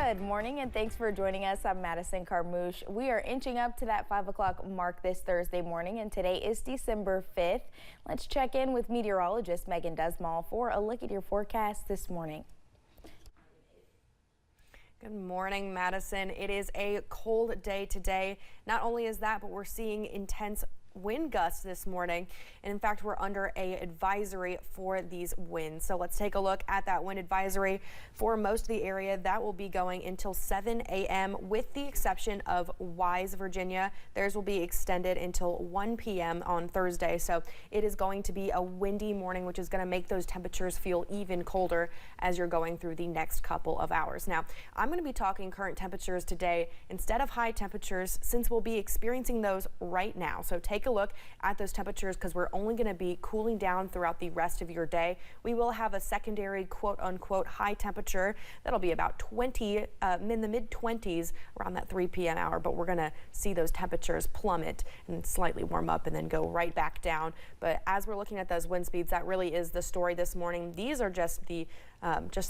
Good morning and thanks for joining us. I'm Madison Carmouche. We are inching up to that 5 o'clock mark this Thursday morning, and today is December 5th. Let's check in with meteorologist Megan Desmall for a look at your forecast this morning. Good morning, Madison. It is a cold day today. Not only is that, but we're seeing intense wind gusts this morning, and in fact we're under a advisory for these winds. So let's take a look at that wind advisory for most of the area. That will be going until 7 a.m. with the exception of Wise, Virginia. Theirs will be extended until 1 p.m. on Thursday. So it is going to be a windy morning, which is going to make those temperatures feel even colder as you're going through the next couple of hours. Now, I'm going to be talking current temperatures today instead of high temperatures, since we'll be experiencing those right now. So take a look at those temperatures because we're only going to be cooling down throughout the rest of your day. We will have a secondary quote-unquote high temperature that'll be about 20 in the mid-20s around that 3 p.m. hour, but we're going to see those temperatures plummet and slightly warm up and then go right back down. But as we're looking at those wind speeds, that really is the story this morning. These are just the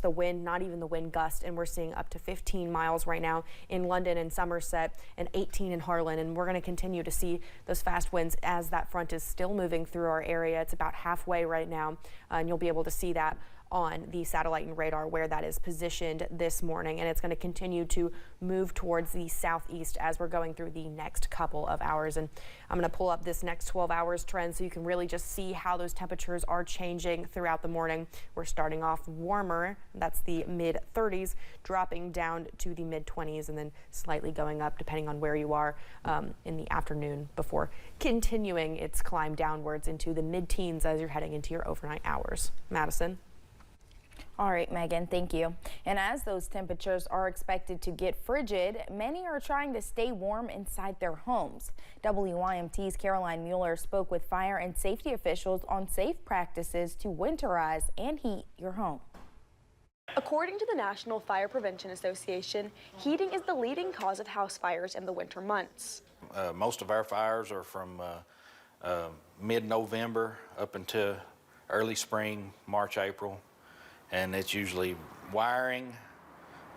wind, not even the wind gust, and we're seeing up to 15 miles right now in London and Somerset and 18 in Harlan, and we're going to continue to see those fast winds as that front is still moving through our area. It's about halfway right now, and you'll be able to see that on the satellite and radar where that is positioned this morning, and it's going to continue to move towards the southeast as we're going through the next couple of hours. And I'm going to pull up this next 12 hours trend so you can really just see how those temperatures are changing throughout the morning. We're starting off warmer, that's the mid 30s, dropping down to the mid 20s, and then slightly going up depending on where you are in the afternoon before continuing its climb downwards into the mid-teens as you're heading into your overnight hours. Madison. All right, Megan, thank you. And as those temperatures are expected to get frigid, many are trying to stay warm inside their homes. WYMT's Caroline Mueller spoke with fire and safety officials on safe practices to winterize and heat your home. According to the National Fire Prevention Association, heating is the leading cause of house fires in the winter months. Most of our fires are from mid-November up until early spring, March, April. And it's usually wiring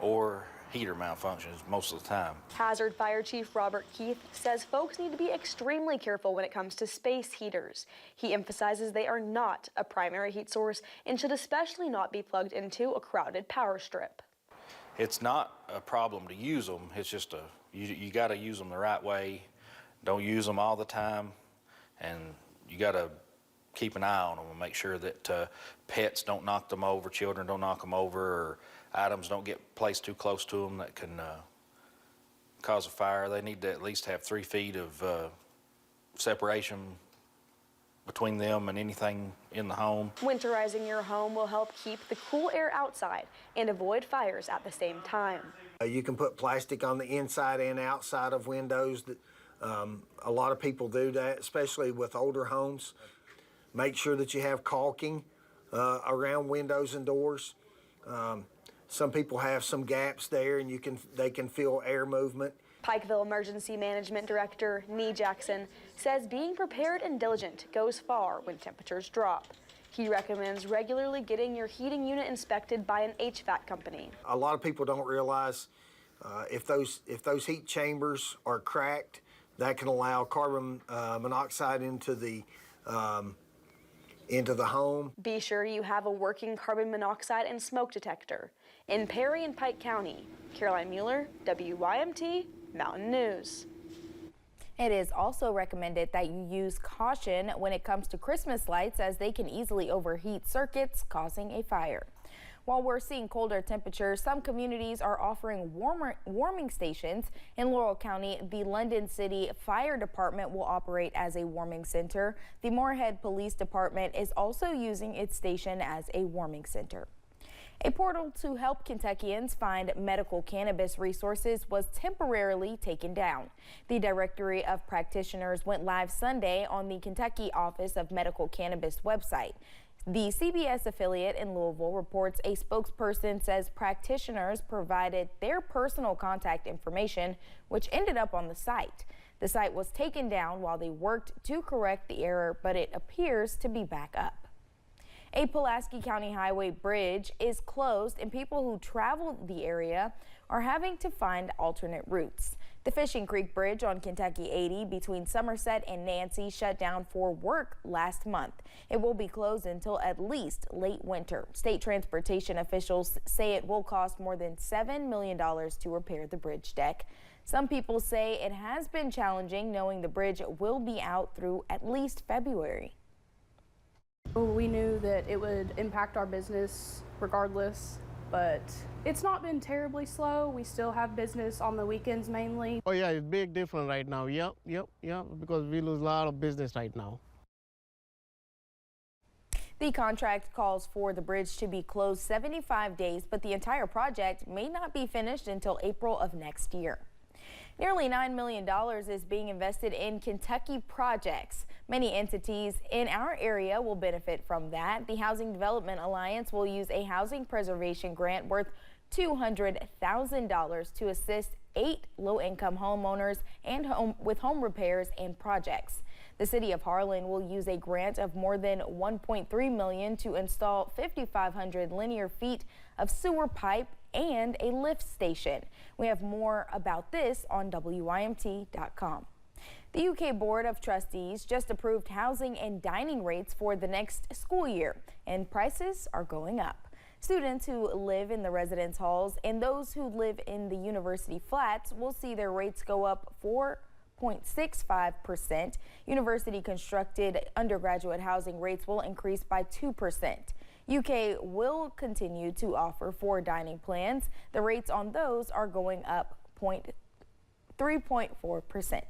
or heater malfunctions most of the time. Hazard Fire Chief Robert Keith says folks need to be extremely careful when it comes to space heaters. He emphasizes they are not a primary heat source and should especially not be plugged into a crowded power strip. It's not a problem to use them. It's just you got to use them the right way. Don't use them all the time, and you got to keep an eye on them and make sure that pets don't knock them over, children don't knock them over, or items don't get placed too close to them that can cause a fire. They need to at least have 3 feet of separation between them and anything in the home. Winterizing your home will help keep the cool air outside and avoid fires at the same time. You can put plastic on the inside and outside of windows. A lot of people do that, especially with older homes. Make sure that you have caulking around windows and doors. Some people have some gaps there, and they can feel air movement. Pikeville Emergency Management Director Nee Jackson says being prepared and diligent goes far when temperatures drop. He recommends regularly getting your heating unit inspected by an HVAC company. A lot of people don't realize if those heat chambers are cracked, that can allow carbon monoxide into the home. Be sure you have a working carbon monoxide and smoke detector. In Perry and Pike County, Caroline Mueller, WYMT, Mountain News. It is also recommended that you use caution when it comes to Christmas lights, as they can easily overheat circuits, causing a fire. While we're seeing colder temperatures, some communities are offering warming stations. In Laurel County, the London City Fire Department will operate as a warming center. The Moorhead Police Department is also using its station as a warming center. A portal to help Kentuckians find medical cannabis resources was temporarily taken down. The Directory of Practitioners went live Sunday on the Kentucky Office of Medical Cannabis website. The CBS affiliate in Louisville reports a spokesperson says practitioners provided their personal contact information, which ended up on the site. The site was taken down while they worked to correct the error, but it appears to be back up. A Pulaski County Highway bridge is closed and people who travel the area are having to find alternate routes. The Fishing Creek Bridge on Kentucky 80 between Somerset and Nancy shut down for work last month. It will be closed until at least late winter. State transportation officials say it will cost more than $7 million to repair the bridge deck. Some people say it has been challenging knowing the bridge will be out through at least February. We knew that it would impact our business regardless, but it's not been terribly slow. We still have business on the weekends mainly. Oh yeah, it's big difference right now. Yep, because we lose a lot of business right now. The contract calls for the bridge to be closed 75 days, but the entire project may not be finished until April of next year. Nearly $9 million is being invested in Kentucky projects. Many entities in our area will benefit from that. The Housing Development Alliance will use a housing preservation grant worth $200,000 to assist 8 low-income homeowners and with home repairs and projects. The city of Harlan will use a grant of more than $1.3 million to install 5,500 linear feet of sewer pipe and a lift station. We have more about this on WYMT.com. The UK Board of Trustees just approved housing and dining rates for the next school year, and prices are going up. Students who live in the residence halls and those who live in the university flats will see their rates go up 4.65%. University constructed undergraduate housing rates will increase by 2%. UK will continue to offer 4 dining plans. The rates on those are going up 3.4%.